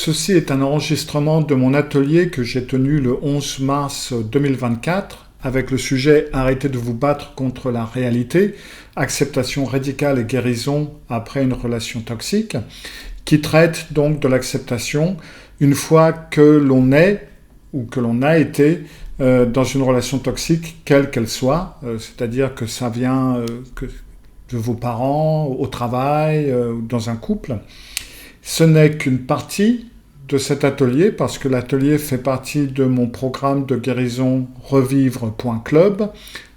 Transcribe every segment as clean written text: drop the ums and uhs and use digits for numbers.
Ceci est un enregistrement de mon atelier que j'ai tenu le 11 mars 2024 avec le sujet « Arrêtez de vous battre contre la réalité, acceptation radicale et guérison après une relation toxique » qui traite donc de l'acceptation une fois que l'on est ou que l'on a été dans une relation toxique, quelle qu'elle soit, c'est-à-dire que ça vient de vos parents, au travail, dans un couple. Ce n'est qu'une partie de cet atelier, parce que l'atelier fait partie de mon programme de guérison revivre.club,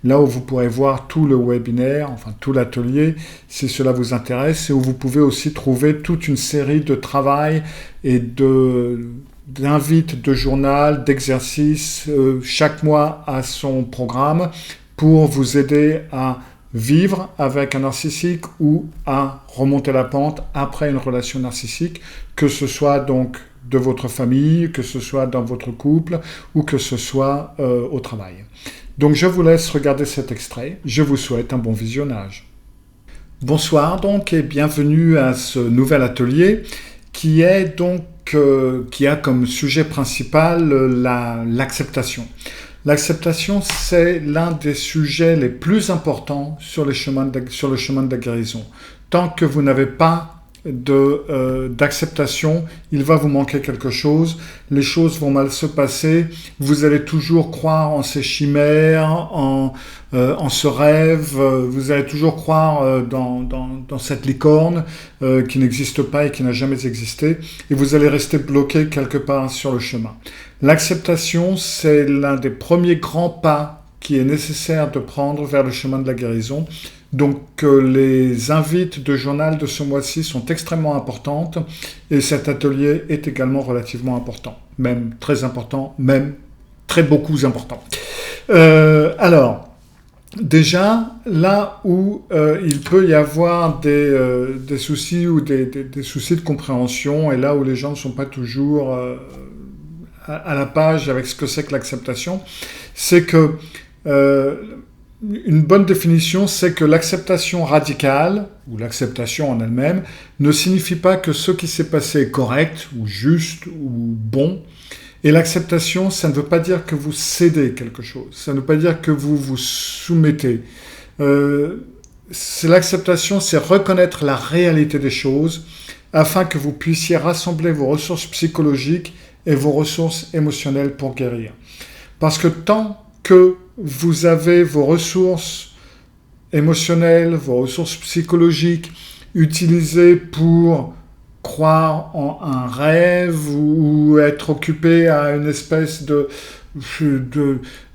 là où vous pourrez voir tout le webinaire, enfin tout l'atelier, si cela vous intéresse, et où vous pouvez aussi trouver toute une série de travail et d'invites de journal, d'exercices, chaque mois à son programme, pour vous aider à vivre avec un narcissique ou à remonter la pente après une relation narcissique, que ce soit donc de votre famille, que ce soit dans votre couple ou que ce soit au travail. Donc je vous laisse regarder cet extrait. Je vous souhaite un bon visionnage. Bonsoir donc et bienvenue à ce nouvel atelier qui est donc qui a comme sujet principal l'acceptation. L'acceptation, c'est l'un des sujets les plus importants sur le chemin de la guérison. Tant que vous n'avez pas d'acceptation, il va vous manquer quelque chose, les choses vont mal se passer, vous allez toujours croire en ces chimères, en ce rêve, vous allez toujours croire dans cette licorne qui n'existe pas et qui n'a jamais existé, et vous allez rester bloqué quelque part sur le chemin. L'acceptation, c'est l'un des premiers grands pas qui est nécessaire de prendre vers le chemin de la guérison. Donc les invites de journal de ce mois-ci sont extrêmement importantes et cet atelier est également relativement important, même très important, même très beaucoup important. Alors, déjà, là où il peut y avoir des soucis ou des soucis de compréhension et là où les gens ne sont pas toujours à la page avec ce que c'est que l'acceptation, c'est que une bonne définition, c'est que l'acceptation radicale, ou l'acceptation en elle-même, ne signifie pas que ce qui s'est passé est correct, ou juste, ou bon. Et l'acceptation, ça ne veut pas dire que vous cédez quelque chose, ça ne veut pas dire que vous vous soumettez. L'acceptation, c'est reconnaître la réalité des choses, afin que vous puissiez rassembler vos ressources psychologiques et vos ressources émotionnelles pour guérir. Parce que tant que vous avez vos ressources émotionnelles, vos ressources psychologiques utilisées pour croire en un rêve ou être occupé à une espèce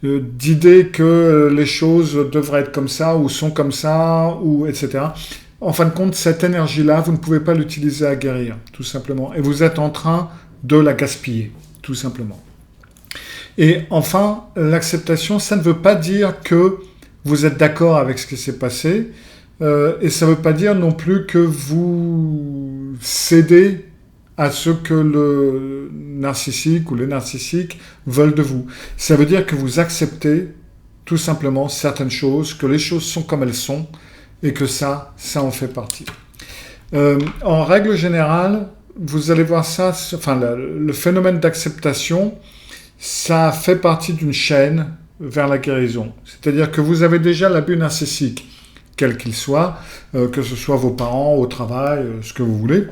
d'idée que les choses devraient être comme ça ou sont comme ça, ou etc. En fin de compte, cette énergie-là, vous ne pouvez pas l'utiliser à guérir, tout simplement. Et vous êtes en train de la gaspiller, tout simplement. Et enfin, l'acceptation, ça ne veut pas dire que vous êtes d'accord avec ce qui s'est passé, et ça ne veut pas dire non plus que vous cédez à ce que le narcissique ou les narcissiques veulent de vous. Ça veut dire que vous acceptez tout simplement certaines choses, que les choses sont comme elles sont, et que ça en fait partie. En règle générale, vous allez voir ça, enfin le phénomène d'acceptation, ça fait partie d'une chaîne vers la guérison. C'est-à-dire que vous avez déjà l'abus narcissique, quel qu'il soit, que ce soit vos parents, au travail, ce que vous voulez.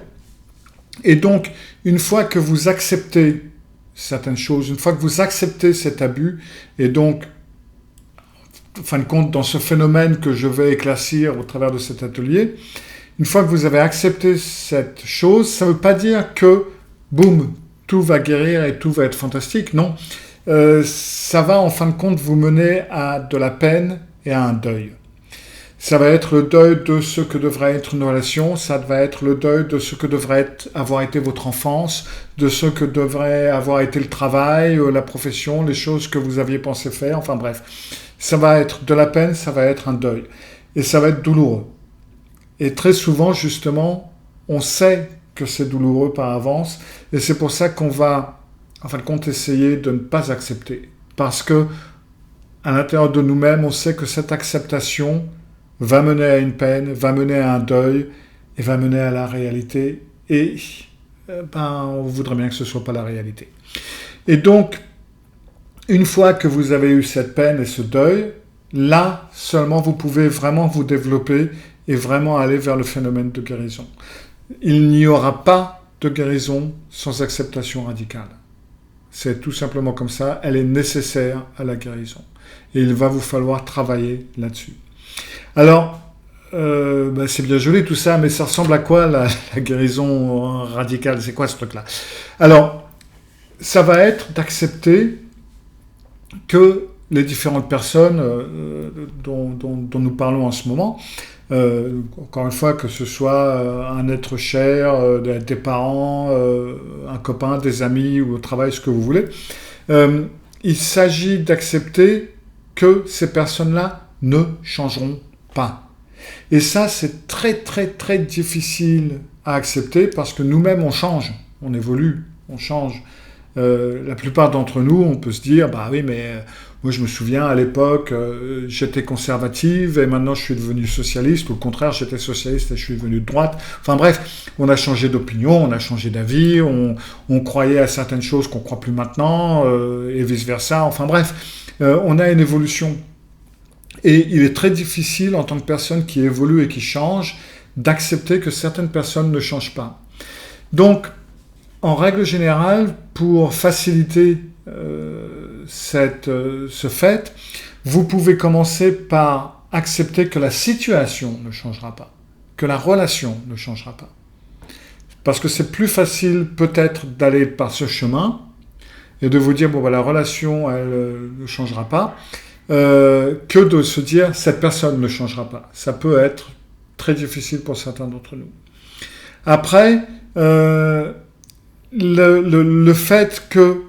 Et donc, une fois que vous acceptez certaines choses, une fois que vous acceptez cet abus, et donc, en fin de compte, dans ce phénomène que je vais éclaircir au travers de cet atelier, une fois que vous avez accepté cette chose, ça ne veut pas dire que, boum, tout va guérir et tout va être fantastique. Non, ça va en fin de compte vous mener à de la peine et à un deuil. Ça va être le deuil de ce que devrait être une relation, ça va être le deuil de ce que devrait avoir été votre enfance, de ce que devrait avoir été le travail, la profession, les choses que vous aviez pensé faire, enfin bref. Ça va être de la peine, ça va être un deuil. Et ça va être douloureux. Et très souvent, justement, on sait que c'est douloureux par avance, et c'est pour ça qu'on va, en fin de compte, essayer de ne pas accepter. Parce que, à l'intérieur de nous-mêmes, on sait que cette acceptation va mener à une peine, va mener à un deuil, et va mener à la réalité, et on voudrait bien que ce ne soit pas la réalité. Et donc, une fois que vous avez eu cette peine et ce deuil, là seulement vous pouvez vraiment vous développer et vraiment aller vers le phénomène de guérison. Il n'y aura pas de guérison sans acceptation radicale. C'est tout simplement comme ça, elle est nécessaire à la guérison. Et il va vous falloir travailler là-dessus. Alors, c'est bien joli tout ça, mais ça ressemble à quoi la guérison radicale? C'est quoi ce truc-là? Alors, ça va être d'accepter que les différentes personnes dont nous parlons en ce moment, encore une fois, que ce soit un être cher, des parents, un copain, des amis ou au travail, ce que vous voulez, il s'agit d'accepter que ces personnes-là ne changeront pas. Et ça, c'est très très très difficile à accepter parce que nous-mêmes, on change, on évolue, on change. La plupart d'entre nous, on peut se dire, bah oui, mais moi je me souviens à l'époque, j'étais conservative et maintenant je suis devenu socialiste, ou au contraire, j'étais socialiste et je suis devenu de droite. Enfin bref, on a changé d'opinion, on a changé d'avis, on croyait à certaines choses qu'on ne croit plus maintenant, et vice-versa. Enfin bref, on a une évolution. Et il est très difficile en tant que personne qui évolue et qui change, d'accepter que certaines personnes ne changent pas. Donc, en règle générale, pour faciliter ce fait, vous pouvez commencer par accepter que la situation ne changera pas, que la relation ne changera pas. Parce que c'est plus facile peut-être d'aller par ce chemin et de vous dire, bon, bah, la relation, elle ne changera pas, que de se dire, cette personne ne changera pas. Ça peut être très difficile pour certains d'entre nous. Après, le fait que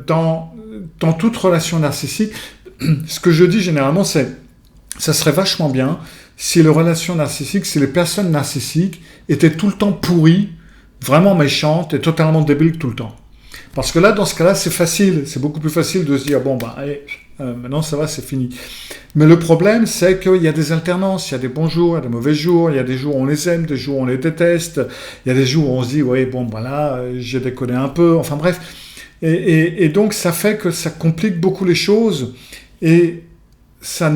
dans toute relation narcissique, ce que je dis généralement, c'est ça serait vachement bien si les relations narcissiques, si les personnes narcissiques étaient tout le temps pourries, vraiment méchantes et totalement débiles tout le temps. Parce que là, dans ce cas-là, c'est facile, c'est beaucoup plus facile de se dire, bon, bah, allez, maintenant ça va, c'est fini. Mais le problème, c'est qu'il y a des alternances, il y a des bons jours, il y a des mauvais jours, il y a des jours où on les aime, des jours où on les déteste, il y a des jours où on se dit, oui, bon, bah là, j'ai déconné un peu, enfin bref. Et donc, ça fait que ça complique beaucoup les choses, et ça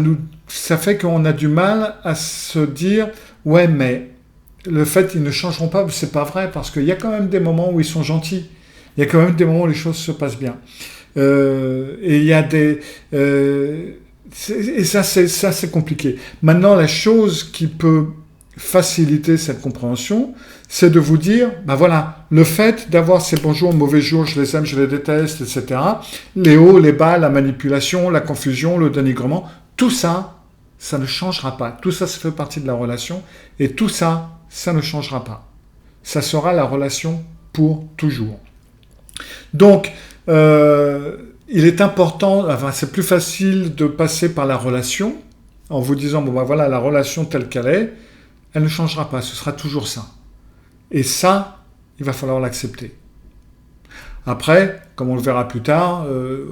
fait qu'on a du mal à se dire, ouais, mais le fait qu'ils ne changeront pas, c'est pas vrai, parce qu'il y a quand même des moments où ils sont gentils. Il y a quand même des moments où les choses se passent bien. Et il y a des... et ça, c'est compliqué. Maintenant, la chose qui peut faciliter cette compréhension, c'est de vous dire, ben voilà, le fait d'avoir ces bons jours, mauvais jours, je les aime, je les déteste, etc., les hauts, les bas, la manipulation, la confusion, le dénigrement, tout ça, ça ne changera pas. Tout ça, ça fait partie de la relation. Et tout ça, ça ne changera pas. Ça sera la relation pour toujours. Donc, il est important, enfin, c'est plus facile de passer par la relation en vous disant, bon ben voilà, la relation telle qu'elle est, elle ne changera pas, ce sera toujours ça. Et ça, il va falloir l'accepter. Après, comme on le verra plus tard,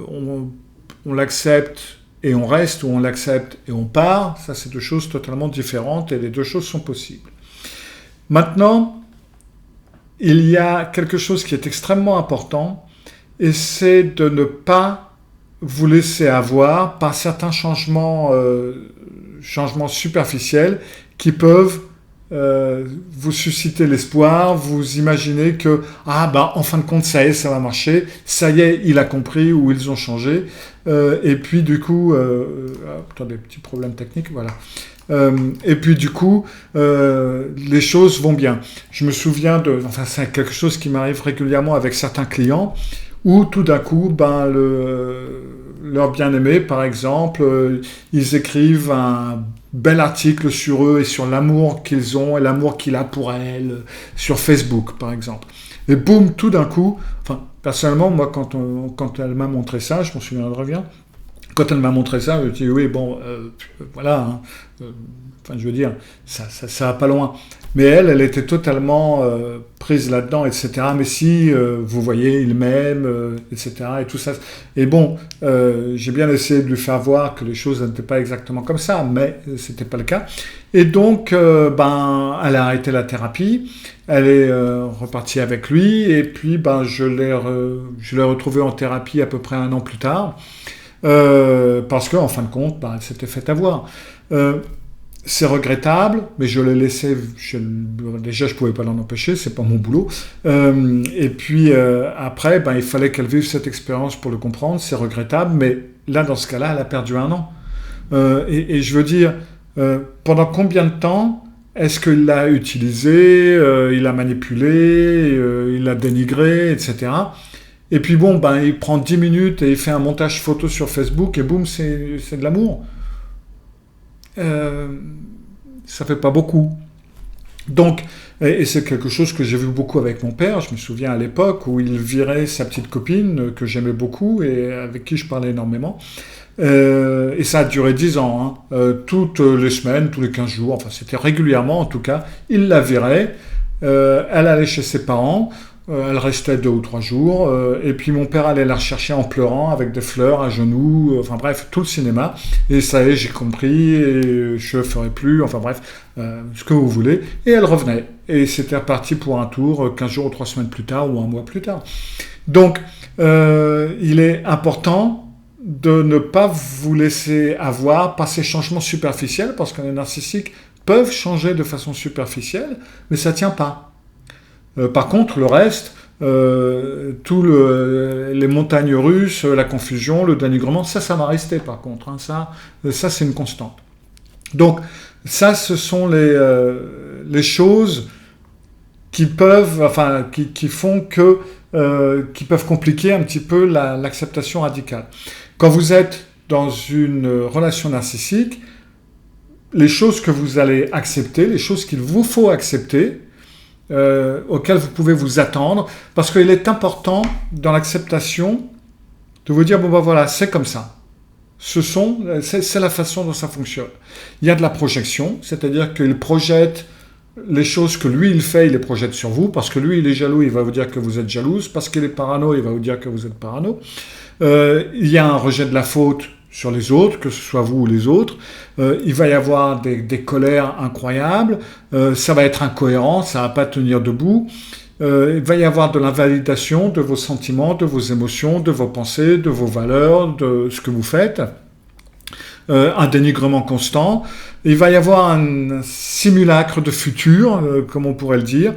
on l'accepte et on reste, ou on l'accepte et on part, ça c'est deux choses totalement différentes et les deux choses sont possibles. Maintenant, il y a quelque chose qui est extrêmement important, et c'est de ne pas vous laisser avoir par certains changements superficiels qui peuvent vous susciter l'espoir, vous imaginez que en fin de compte ça y est, ça va marcher, ça y est, il a compris ou ils ont changé, et puis du coup, attendez, petit problème technique, voilà. Et puis du coup, les choses vont bien. Je me souviens c'est quelque chose qui m'arrive régulièrement avec certains clients, où tout d'un coup, leur bien-aimé, par exemple, ils écrivent un bel article sur eux et sur l'amour qu'ils ont et l'amour qu'il a pour elle, sur Facebook, par exemple. Et boum, tout d'un coup, personnellement, moi, quand elle m'a montré ça, je m'en souviendrai bien, Quand elle m'a montré ça, je me suis dit, oui, bon, voilà, hein, enfin, je veux dire, ça va pas loin. Mais elle était totalement prise là-dedans, etc. Mais si, vous voyez, il m'aime, etc. Et tout ça. Et bon, j'ai bien essayé de lui faire voir que les choses n'étaient pas exactement comme ça, mais c'était pas le cas. Et donc, elle a arrêté la thérapie, elle est repartie avec lui, et puis, je l'ai retrouvée en thérapie à peu près 1 an plus tard. Parce qu'en fin de compte, elle s'était fait avoir. C'est regrettable, mais je l'ai laissé. Déjà, je pouvais pas l'en empêcher, c'est pas mon boulot. Et puis après, il fallait qu'elle vive cette expérience pour le comprendre. C'est regrettable, mais là, dans ce cas-là, elle a perdu 1 an. Et je veux dire, pendant combien de temps est-ce qu'il l'a utilisé, il l'a manipulé, il l'a dénigré, etc. Et puis bon, il prend 10 minutes et il fait un montage photo sur Facebook et boum, c'est de l'amour. Ça fait pas beaucoup. Donc, et c'est quelque chose que j'ai vu beaucoup avec mon père. Je me souviens à l'époque où il virait sa petite copine que j'aimais beaucoup et avec qui je parlais énormément. Et ça a duré 10 ans, hein. Toutes les semaines, tous les 15 jours, enfin c'était régulièrement en tout cas. Il la virait, elle allait chez ses parents. Elle restait 2 ou 3 jours, et puis mon père allait la rechercher en pleurant, avec des fleurs à genoux, enfin bref, tout le cinéma. Et ça y est, j'ai compris, et je ne ferai plus, enfin bref, ce que vous voulez. Et elle revenait. Et c'était reparti pour un tour 15 jours ou 3 semaines plus tard, ou 1 mois plus tard. Donc, il est important de ne pas vous laisser avoir par ces changements superficiels, parce que les narcissiques peuvent changer de façon superficielle, mais ça ne tient pas. Par contre, le reste, les montagnes russes, la confusion, le dénigrement, ça va rester par contre. Hein, ça c'est une constante. Donc, ça, ce sont les choses qui peuvent, qui font que, qui peuvent compliquer un petit peu l'acceptation radicale. Quand vous êtes dans une relation narcissique, les choses que vous allez accepter, les choses qu'il vous faut accepter, auxquelles vous pouvez vous attendre, parce qu'il est important dans l'acceptation de vous dire, voilà, c'est comme ça. C'est la façon dont ça fonctionne. Il y a de la projection, c'est-à-dire qu'il projette les choses que lui, il fait, il les projette sur vous, parce que lui, il est jaloux, il va vous dire que vous êtes jalouse, parce qu'il est parano, il va vous dire que vous êtes parano. Il y a un rejet de la faute sur les autres, que ce soit vous ou les autres. Il va y avoir des colères incroyables, ça va être incohérent, ça va pas tenir debout. Il va y avoir de l'invalidation de vos sentiments, de vos émotions, de vos pensées, de vos valeurs, de ce que vous faites. Un dénigrement constant. Il va y avoir un simulacre de futur, comme on pourrait le dire.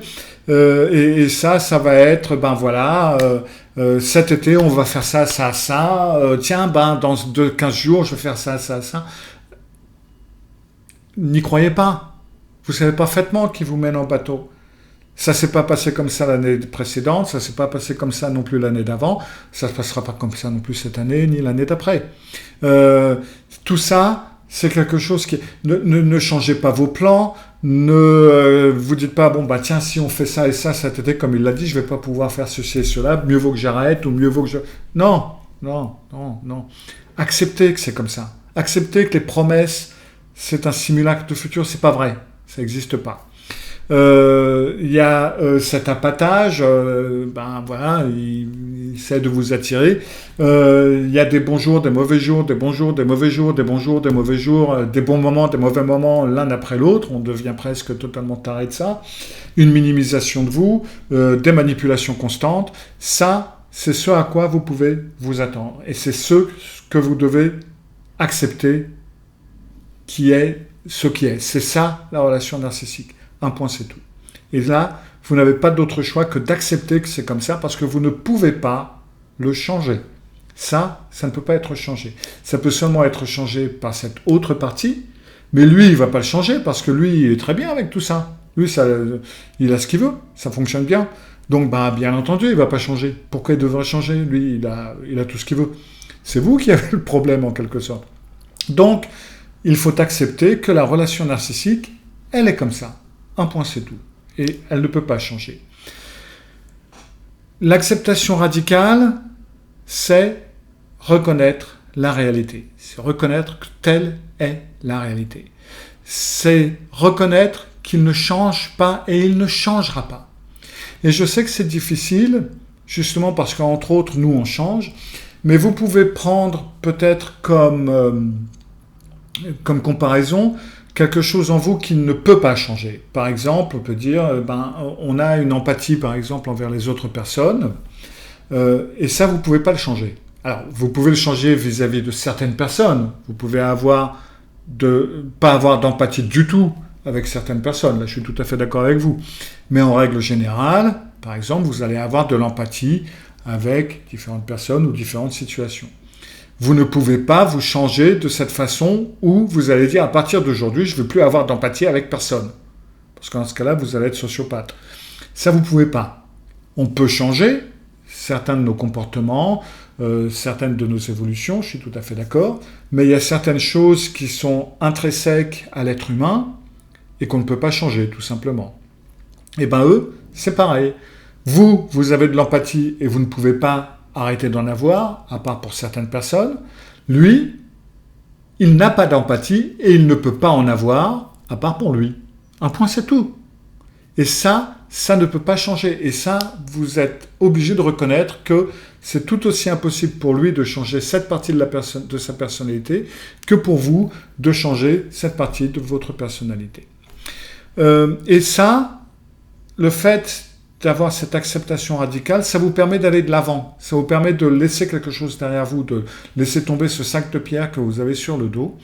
Et ça va être, cet été, on va faire ça, ça, ça. Tiens, dans 15 jours, je vais faire ça, ça, ça. N'y croyez pas. Vous savez parfaitement qui vous mène en bateau. Ça s'est pas passé comme ça l'année précédente, ça s'est pas passé comme ça non plus l'année d'avant, ça se passera pas comme ça non plus cette année, ni l'année d'après. Tout ça, c'est quelque chose qui... Ne changez pas vos plans, ne vous dites pas, tiens, si on fait ça et ça cet été, comme il l'a dit, je vais pas pouvoir faire ceci et cela, mieux vaut que j'arrête, ou mieux vaut que je... Non. Acceptez que c'est comme ça. Acceptez que les promesses, c'est un simulacre de futur, c'est pas vrai, ça n'existe pas. Il y a cet appâtage, il essaie de vous attirer. Il y a des bons jours, des mauvais jours, des bons jours, des mauvais jours, des bons jours, des mauvais jours, des bons moments, des mauvais moments, l'un après l'autre. On devient presque totalement taré de ça. Une minimisation de vous, des manipulations constantes. Ça, c'est ce à quoi vous pouvez vous attendre. Et c'est ce que vous devez accepter qui est ce qui est. C'est ça, la relation narcissique. Un point, c'est tout. Et là, vous n'avez pas d'autre choix que d'accepter que c'est comme ça parce que vous ne pouvez pas le changer. Ça ne peut pas être changé. Ça peut seulement être changé par cette autre partie, mais lui, il ne va pas le changer parce que lui, il est très bien avec tout ça. Lui, il a ce qu'il veut, ça fonctionne bien. Donc, bien entendu, il ne va pas changer. Pourquoi il devrait changer? Lui, il a tout ce qu'il veut. C'est vous qui avez le problème, en quelque sorte. Donc, il faut accepter que la relation narcissique, elle est comme ça. Un point, c'est tout. Et elle ne peut pas changer. L'acceptation radicale, c'est reconnaître la réalité. C'est reconnaître que telle est la réalité. C'est reconnaître qu'il ne change pas et il ne changera pas. Et je sais que c'est difficile, justement parce qu'entre autres, nous, on change, mais vous pouvez prendre peut-être comme comparaison quelque chose en vous qui ne peut pas changer. Par exemple, on peut dire, on a une empathie, par exemple, envers les autres personnes, et ça, vous ne pouvez pas le changer. Alors, vous pouvez le changer vis-à-vis de certaines personnes. Vous pouvez pas avoir d'empathie du tout avec certaines personnes. Là, je suis tout à fait d'accord avec vous. Mais en règle générale, par exemple, vous allez avoir de l'empathie avec différentes personnes ou différentes situations. Vous ne pouvez pas vous changer de cette façon où vous allez dire à partir d'aujourd'hui, je ne veux plus avoir d'empathie avec personne. Parce qu'en ce cas-là, vous allez être sociopathe. Ça, vous ne pouvez pas. On peut changer certains de nos comportements, certaines de nos évolutions, je suis tout à fait d'accord, mais il y a certaines choses qui sont intrinsèques à l'être humain et qu'on ne peut pas changer, tout simplement. Et bien eux, c'est pareil. Vous avez de l'empathie et vous ne pouvez pas arrêter d'en avoir, à part pour certaines personnes. Lui, il n'a pas d'empathie et il ne peut pas en avoir, à part pour lui. Un point, c'est tout. Et ça ne peut pas changer. Et ça, vous êtes obligé de reconnaître que c'est tout aussi impossible pour lui de changer cette partie de sa personnalité que pour vous de changer cette partie de votre personnalité. Et ça, le fait d'avoir cette acceptation radicale, ça vous permet d'aller de l'avant. Ça vous permet de laisser quelque chose derrière vous, de laisser tomber ce sac de pierre que vous avez sur le dos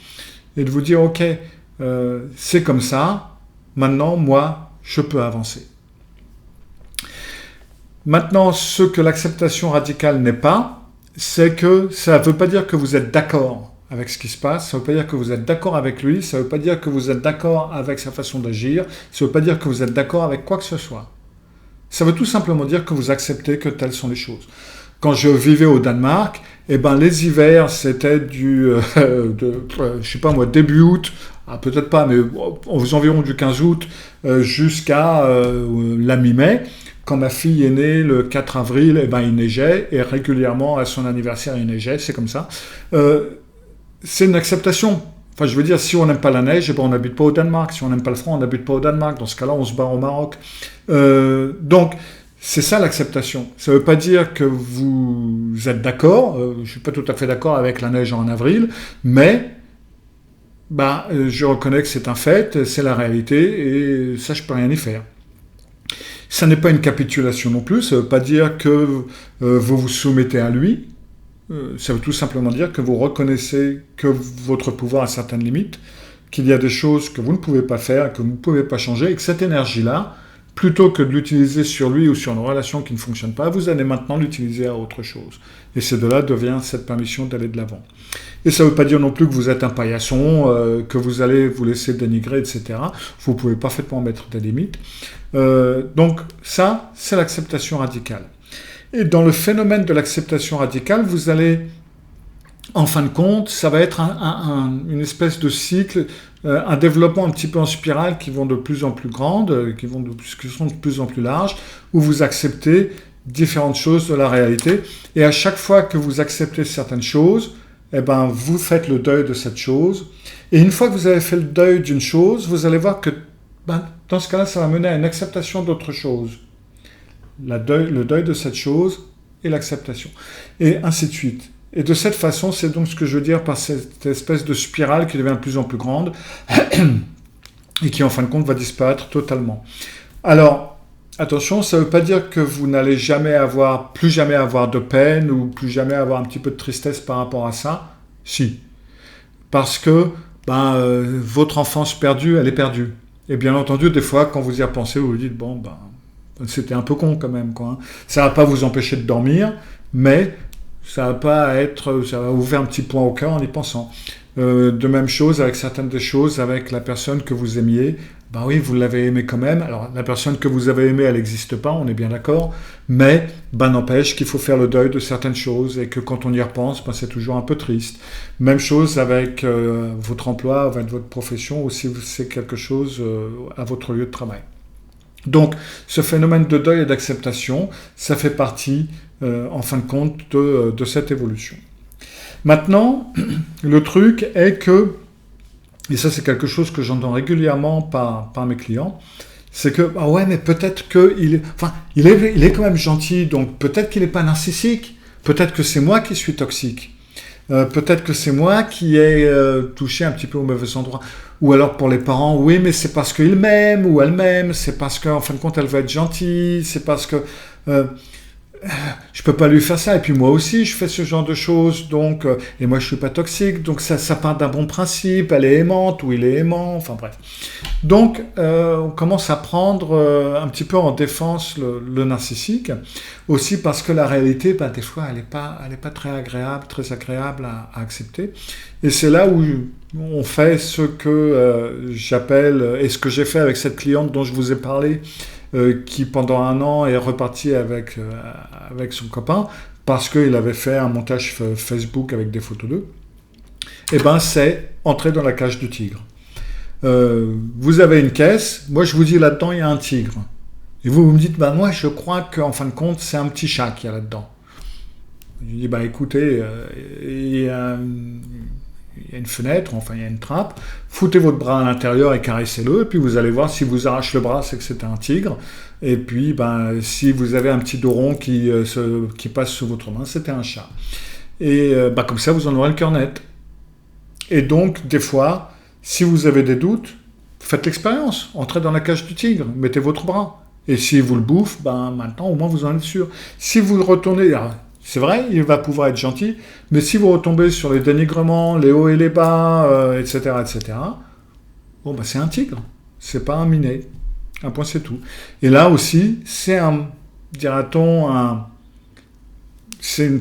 et de vous dire, ok, c'est comme ça, maintenant, moi, je peux avancer. Maintenant, ce que l'acceptation radicale n'est pas, c'est que ça ne veut pas dire que vous êtes d'accord avec ce qui se passe, ça ne veut pas dire que vous êtes d'accord avec lui, ça ne veut pas dire que vous êtes d'accord avec sa façon d'agir, ça ne veut pas dire que vous êtes d'accord avec quoi que ce soit. Ça veut tout simplement dire que vous acceptez que telles sont les choses. Quand je vivais au Danemark, les hivers, c'était je sais pas moi, début août, peut-être pas, mais aux environs du 15 août jusqu'à la mi-mai. Quand ma fille est née le 4 avril, il neigeait, et régulièrement à son anniversaire, il neigeait, c'est comme ça. C'est une acceptation. Enfin, je veux dire, si on n'aime pas la neige, on n'habite pas au Danemark. Si on n'aime pas le froid, on n'habite pas au Danemark. Dans ce cas-là, on se barre au Maroc. Donc, c'est ça l'acceptation. Ça ne veut pas dire que vous êtes d'accord. Je ne suis pas tout à fait d'accord avec la neige en avril, mais je reconnais que c'est un fait, c'est la réalité, et ça, je ne peux rien y faire. Ça n'est pas une capitulation non plus. Ça ne veut pas dire que vous vous soumettez à lui. Ça veut tout simplement dire que vous reconnaissez que votre pouvoir a certaines limites, qu'il y a des choses que vous ne pouvez pas faire, que vous ne pouvez pas changer, et que cette énergie-là, plutôt que de l'utiliser sur lui ou sur une relation qui ne fonctionne pas, vous allez maintenant l'utiliser à autre chose. Et c'est de là devient cette permission d'aller de l'avant. Et ça ne veut pas dire non plus que vous êtes un paillasson, que vous allez vous laisser dénigrer, etc. Vous pouvez parfaitement mettre des limites. Donc ça, c'est l'acceptation radicale. Et dans le phénomène de l'acceptation radicale, vous allez, en fin de compte, ça va être une espèce de cycle, un développement un petit peu en spirale qui vont de plus en plus grandes, qui sont de plus en plus larges, où vous acceptez différentes choses de la réalité. Et à chaque fois que vous acceptez certaines choses, vous faites le deuil de cette chose. Et une fois que vous avez fait le deuil d'une chose, vous allez voir que dans ce cas-là, ça va mener à une acceptation d'autre chose. Le deuil de cette chose et l'acceptation. Et ainsi de suite. Et de cette façon, c'est donc ce que je veux dire par cette espèce de spirale qui devient de plus en plus grande et qui, en fin de compte, va disparaître totalement. Alors, attention, ça ne veut pas dire que vous n'allez plus jamais avoir de peine ou plus jamais avoir un petit peu de tristesse par rapport à ça. Si. Parce que votre enfance perdue, elle est perdue. Et bien entendu, des fois, quand vous y repensez, vous vous dites, c'était un peu con quand même, quoi. Ça ne va pas vous empêcher de dormir, mais ça va vous faire un petit point au cœur en y pensant. De même chose avec certaines des choses, avec la personne que vous aimiez. Oui, vous l'avez aimée quand même. Alors, la personne que vous avez aimée, elle n'existe pas, on est bien d'accord. Mais, n'empêche qu'il faut faire le deuil de certaines choses et que quand on y repense, c'est toujours un peu triste. Même chose avec votre emploi, avec votre profession, ou si c'est quelque chose à votre lieu de travail. Donc, ce phénomène de deuil et d'acceptation, ça fait partie, en fin de compte, de cette évolution. Maintenant, le truc est que, et ça c'est quelque chose que j'entends régulièrement par mes clients, c'est que, ah ouais, mais peut-être qu'il il est quand même gentil, donc peut-être qu'il n'est pas narcissique, peut-être que c'est moi qui suis toxique. Peut-être que c'est moi qui ai touché un petit peu au mauvais endroit. Ou alors pour les parents, oui, mais c'est parce qu'ils m'aiment ou elle m'aime, c'est parce qu'en fin de compte elle veut être gentille, c'est parce que je peux pas lui faire ça. Et puis moi aussi, je fais ce genre de choses, donc et moi je suis pas toxique, donc ça part d'un bon principe. Elle est aimante ou il est aimant, enfin bref. Donc on commence à prendre un petit peu en défense le narcissique, aussi parce que la réalité, ben, des fois, elle est pas très agréable, très agréable à accepter. Et c'est là où on fait ce que j'appelle, et ce que j'ai fait avec cette cliente dont je vous ai parlé, qui pendant 1 an est reparti avec son copain parce qu'il avait fait un montage Facebook avec des photos d'eux. Et ben c'est entrer dans la cage du tigre. Vous avez une caisse, moi je vous dis là-dedans il y a un tigre. Et vous me dites, ben moi je crois qu'en fin de compte c'est un petit chat qu'il y a là-dedans. Je dis, ben écoutez, il y a une fenêtre, enfin il y a une trappe, foutez votre bras à l'intérieur et caressez-le, et puis vous allez voir, si vous arrachez le bras, c'est que c'est un tigre, et puis ben, si vous avez un petit dos rond qui passe sous votre main, c'était un chat. Et ben, comme ça, vous en aurez le cœur net. Et donc, des fois, si vous avez des doutes, faites l'expérience, entrez dans la cage du tigre, mettez votre bras. Et si vous le bouffe, ben maintenant, au moins vous en êtes sûr. Si vous retournez... C'est vrai, il va pouvoir être gentil, mais si vous retombez sur les dénigrements, les hauts et les bas, etc., bon, bah, c'est un tigre, c'est pas un minet. Un point, c'est tout. Et là aussi, c'est dira-t-on, c'est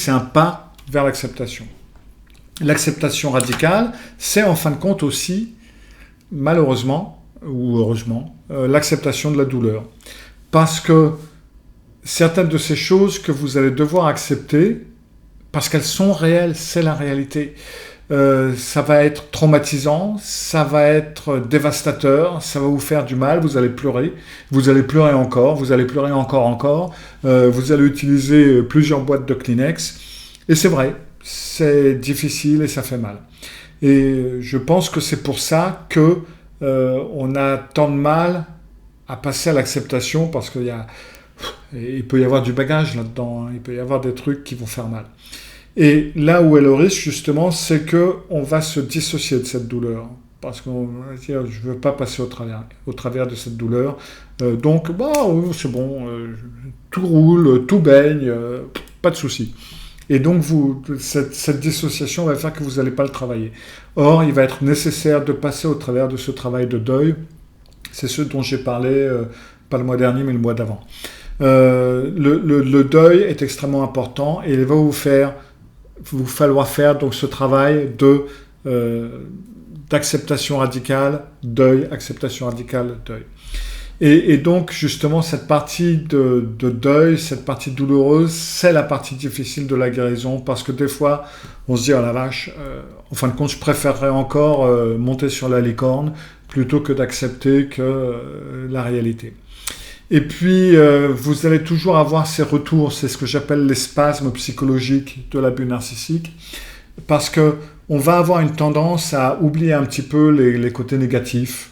un pas vers l'acceptation. L'acceptation radicale, c'est en fin de compte aussi, malheureusement, ou heureusement, l'acceptation de la douleur. Parce que certaines de ces choses que vous allez devoir accepter, parce qu'elles sont réelles, c'est la réalité. Ça va être traumatisant, ça va être dévastateur, ça va vous faire du mal, vous allez pleurer encore, vous allez pleurer encore, vous allez utiliser plusieurs boîtes de Kleenex, et c'est vrai, c'est difficile et ça fait mal. Et je pense que c'est pour ça que on a tant de mal à passer à l'acceptation, parce qu'il peut y avoir du bagage là-dedans, il peut y avoir des trucs qui vont faire mal. Et là où est le risque, justement, c'est qu'on va se dissocier de cette douleur. Parce qu'on va dire, je ne veux pas passer au travers de cette douleur. Donc, c'est bon, tout roule, tout baigne, pas de souci. Et donc, cette dissociation va faire que vous n'allez pas le travailler. Or, il va être nécessaire de passer au travers de ce travail de deuil. C'est ce dont j'ai parlé, pas le mois dernier, mais le mois d'avant. Le deuil est extrêmement important et il va vous falloir faire donc ce travail d'acceptation radicale, deuil, acceptation radicale, deuil. Et donc justement cette partie de deuil, cette partie douloureuse, c'est la partie difficile de la guérison, parce que des fois on se dit, oh la vache, en fin de compte je préférerais encore monter sur la licorne plutôt que d'accepter la réalité. Et puis, vous allez toujours avoir ces retours, c'est ce que j'appelle les spasmes psychologiques de l'abus narcissique, parce qu'on va avoir une tendance à oublier un petit peu les côtés négatifs,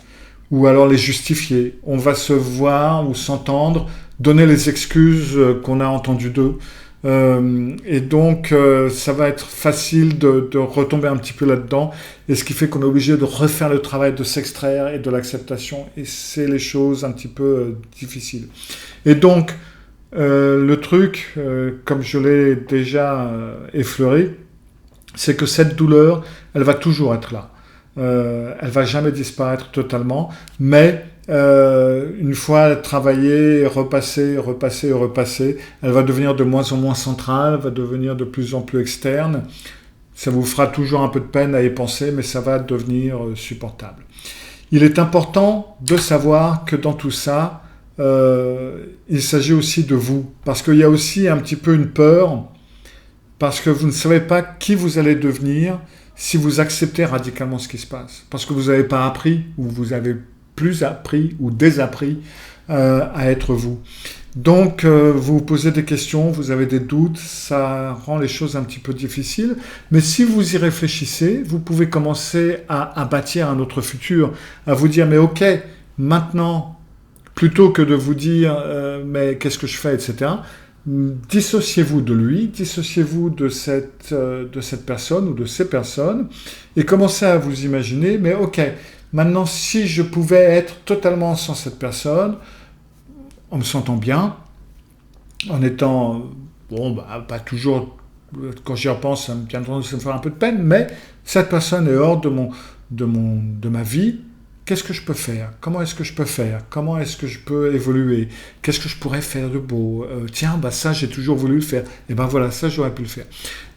ou alors les justifier. On va se voir ou s'entendre, donner les excuses qu'on a entendues d'eux, et donc ça va être facile de retomber un petit peu là-dedans, et ce qui fait qu'on est obligé de refaire le travail de s'extraire et de l'acceptation, et c'est les choses un petit peu difficiles. Et donc le truc, comme je l'ai déjà effleuré, c'est que cette douleur, elle va toujours être là, elle va jamais disparaître totalement, mais une fois travaillée, repassée, elle va devenir de moins en moins centrale, va devenir de plus en plus externe. Ça vous fera toujours un peu de peine à y penser, mais ça va devenir supportable. Il est important de savoir que dans tout ça, il s'agit aussi de vous, parce qu'il y a aussi un petit peu une peur, parce que vous ne savez pas qui vous allez devenir si vous acceptez radicalement ce qui se passe, parce que vous n'avez pas appris, ou vous avez plus appris ou désappris à être vous. Donc, vous vous posez des questions, vous avez des doutes, ça rend les choses un petit peu difficiles. Mais si vous y réfléchissez, vous pouvez commencer à bâtir un autre futur, à vous dire, mais ok, maintenant, plutôt que de vous dire, mais qu'est-ce que je fais, etc., dissociez-vous de lui, dissociez-vous de cette personne ou de ces personnes, et commencez à vous imaginer, mais ok, maintenant, si je pouvais être totalement sans cette personne, en me sentant bien, en étant, bon, bah, pas toujours, quand j'y repense, ça me fait un peu de peine, mais cette personne est hors de ma vie, qu'est-ce que je peux faire? Comment est-ce que je peux faire? Comment est-ce que je peux évoluer? Qu'est-ce que je pourrais faire de beau? Tiens, bah ça, j'ai toujours voulu le faire. Et ben voilà, ça, j'aurais pu le faire.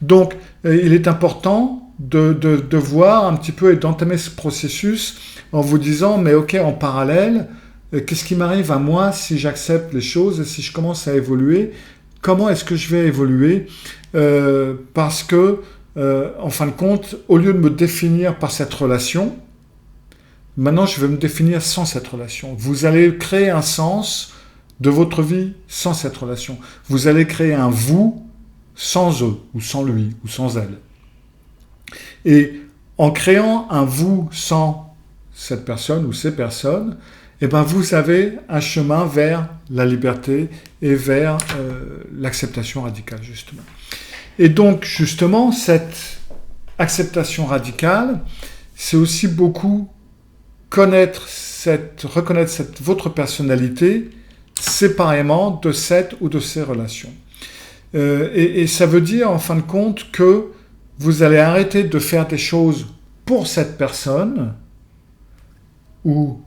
Donc, il est important de voir un petit peu et d'entamer ce processus en vous disant, mais ok, en parallèle, qu'est-ce qui m'arrive à moi si j'accepte les choses et si je commence à évoluer? Comment est-ce que je vais évoluer? Parce que, en fin de compte, au lieu de me définir par cette relation, maintenant je vais me définir sans cette relation. Vous allez créer un sens de votre vie sans cette relation. Vous allez créer un vous sans eux, ou sans lui, ou sans elle. Et en créant un vous sans cette personne ou ces personnes, eh ben vous avez un chemin vers la liberté et vers l'acceptation radicale, justement. Et donc, justement, cette acceptation radicale, c'est aussi beaucoup reconnaître votre personnalité séparément de cette ou de ces relations. Et ça veut dire, en fin de compte, que vous allez arrêter de faire des choses pour cette personne ou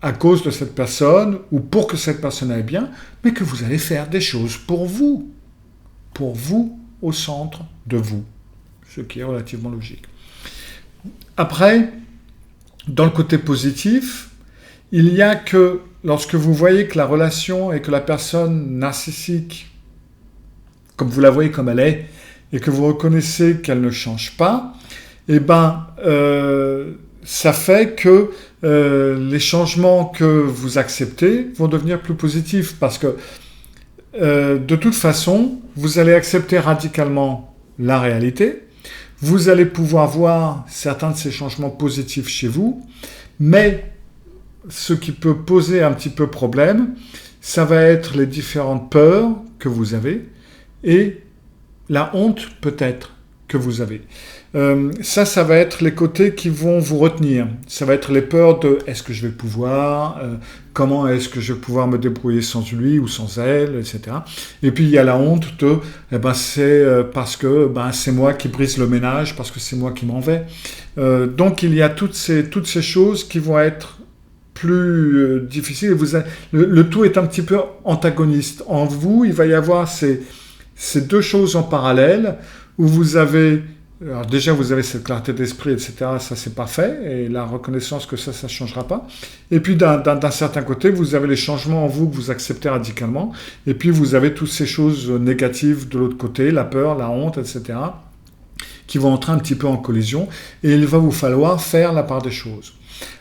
à cause de cette personne ou pour que cette personne aille bien, mais que vous allez faire des choses pour vous au centre de vous, ce qui est relativement logique. Après, dans le côté positif, il y a que lorsque vous voyez que la relation et que la personne narcissique, comme vous la voyez comme elle est, et que vous reconnaissez qu'elle ne change pas, eh ben, ça fait que les changements que vous acceptez vont devenir plus positifs parce que de toute façon, vous allez accepter radicalement la réalité, vous allez pouvoir voir certains de ces changements positifs chez vous, mais ce qui peut poser un petit peu problème, ça va être les différentes peurs que vous avez et la honte peut-être que vous avez. Ça va être les côtés qui vont vous retenir. Ça va être les peurs de est-ce que je vais pouvoir, comment est-ce que je vais pouvoir me débrouiller sans lui ou sans elle, etc. Et puis il y a la honte de c'est parce que c'est moi qui brise le ménage, parce que c'est moi qui m'en vais. Donc il y a toutes ces choses qui vont être plus difficiles. Le tout est un petit peu antagoniste. En vous, il va y avoir ces deux choses en parallèle où vous avez... Alors déjà, vous avez cette clarté d'esprit, etc. Ça, c'est parfait. Et la reconnaissance que ça ne changera pas. Et puis, d'un certain côté, vous avez les changements en vous que vous acceptez radicalement. Et puis, vous avez toutes ces choses négatives de l'autre côté, la peur, la honte, etc., qui vont entrer un petit peu en collision. Et il va vous falloir faire la part des choses.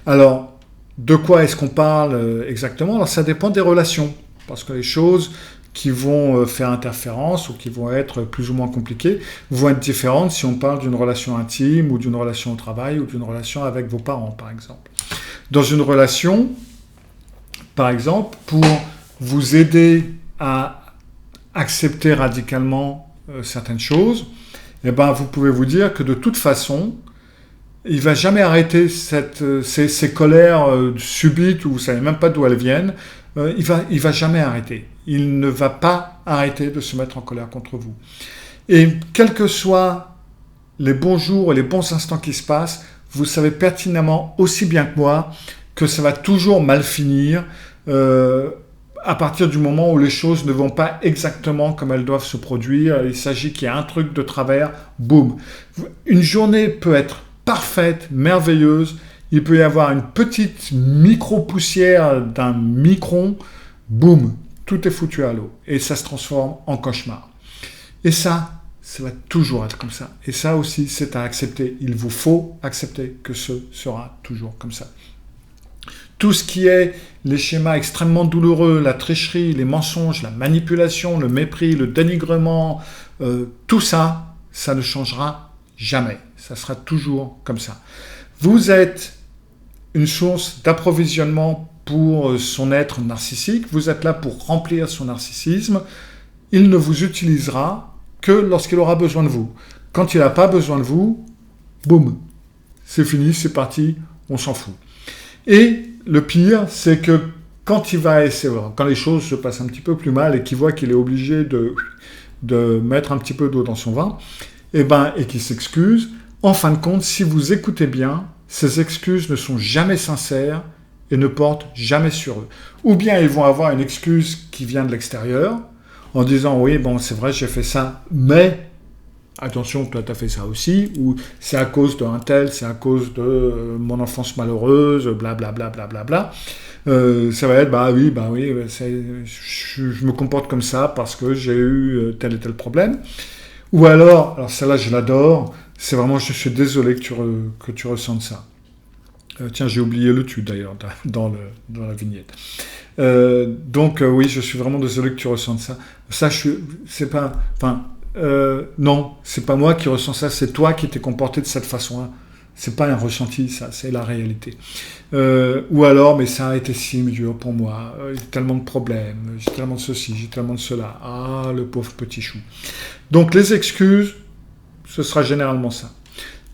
Alors, de quoi est-ce qu'on parle exactement? Alors, ça dépend des relations. Parce que les choses qui vont faire interférence ou qui vont être plus ou moins compliquées vont être différentes si on parle d'une relation intime ou d'une relation au travail ou d'une relation avec vos parents, par exemple. Dans une relation, par exemple, pour vous aider à accepter radicalement certaines choses, eh ben, vous pouvez vous dire que de toute façon, il ne va jamais arrêter ces colères subites où vous ne savez même pas d'où elles viennent. Il va jamais arrêter. Il ne va pas arrêter de se mettre en colère contre vous. Et quels que soient les bons jours et les bons instants qui se passent, vous savez pertinemment, aussi bien que moi, que ça va toujours mal finir à partir du moment où les choses ne vont pas exactement comme elles doivent se produire. Il s'agit qu'il y a un truc de travers, boum. Une journée peut être parfaite, merveilleuse. Il peut y avoir une petite micro-poussière d'un micron, boum, tout est foutu à l'eau. Et ça se transforme en cauchemar. Et ça va toujours être comme ça. Et ça aussi, c'est à accepter. Il vous faut accepter que ce sera toujours comme ça. Tout ce qui est les schémas extrêmement douloureux, la tricherie, les mensonges, la manipulation, le mépris, le dénigrement, tout ça, ça ne changera jamais. Ça sera toujours comme ça. Vous êtes une source d'approvisionnement pour son être narcissique. Vous êtes là pour remplir son narcissisme. Il ne vous utilisera que lorsqu'il aura besoin de vous. Quand il n'a pas besoin de vous, boum, c'est fini, c'est parti, on s'en fout. Et le pire, c'est que quand les choses se passent un petit peu plus mal et qu'il voit qu'il est obligé de mettre un petit peu d'eau dans son vin, et qu'il s'excuse, en fin de compte, si vous écoutez bien, ces excuses ne sont jamais sincères et ne portent jamais sur eux. Ou bien ils vont avoir une excuse qui vient de l'extérieur, en disant « oui, bon, c'est vrai, j'ai fait ça, mais attention, toi, tu as fait ça aussi », ou « c'est à cause d'un tel, c'est à cause de mon enfance malheureuse, blablabla, blablabla ». Ça va être « oui, je me comporte comme ça parce que j'ai eu tel et tel problème ». Ou alors celle-là, je l'adore, c'est vraiment « je suis désolé que tu ressentes ça ». Tiens, j'ai oublié le tu d'ailleurs dans la vignette. Oui, je suis vraiment désolé que tu ressentes ça. Ça, non, c'est pas moi qui ressens ça, c'est toi qui t'es comporté de cette façon-là. C'est pas un ressenti, ça, c'est la réalité. Ou alors, mais ça a été si dur pour moi, j'ai tellement de problèmes, j'ai tellement de ceci, j'ai tellement de cela. Ah, le pauvre petit chou. Donc, les excuses, ce sera généralement ça.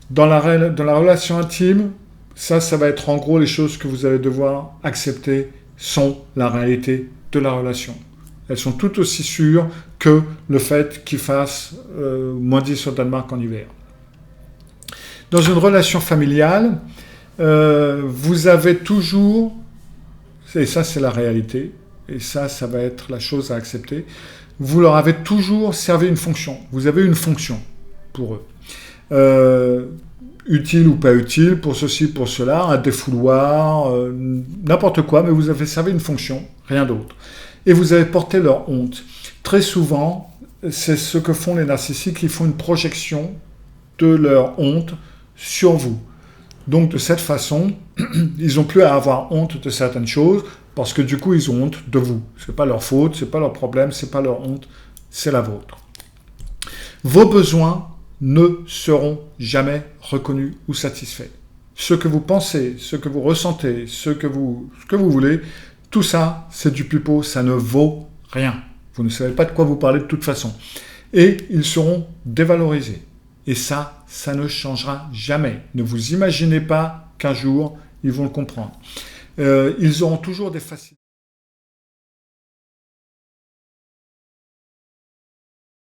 Dans la relation intime, ça va être en gros les choses que vous allez devoir accepter sont la réalité de la relation. Elles sont tout aussi sûres que le fait qu'il fasse moins 10 au Danemark en hiver. Dans une relation familiale, vous avez toujours, et ça c'est la réalité, et ça va être la chose à accepter, vous leur avez toujours servi une fonction. Vous avez une fonction pour eux. Utile ou pas utile, pour ceci, pour cela, un défouloir, n'importe quoi, mais vous avez servi une fonction, rien d'autre. Et vous avez porté leur honte. Très souvent, c'est ce que font les narcissiques, ils font une projection de leur honte sur vous. Donc de cette façon, ils n'ont plus à avoir honte de certaines choses, parce que du coup, ils ont honte de vous. C'est pas leur faute, c'est pas leur problème, c'est pas leur honte, c'est la vôtre. Vos besoins ne seront jamais reconnus ou satisfaits. Ce que vous pensez, ce que vous ressentez, ce que vous voulez, tout ça, c'est du pipeau, ça ne vaut rien. Vous ne savez pas de quoi vous parlez de toute façon. Et ils seront dévalorisés. Et ça ne changera jamais. Ne vous imaginez pas qu'un jour, ils vont le comprendre. Ils auront toujours des facilités.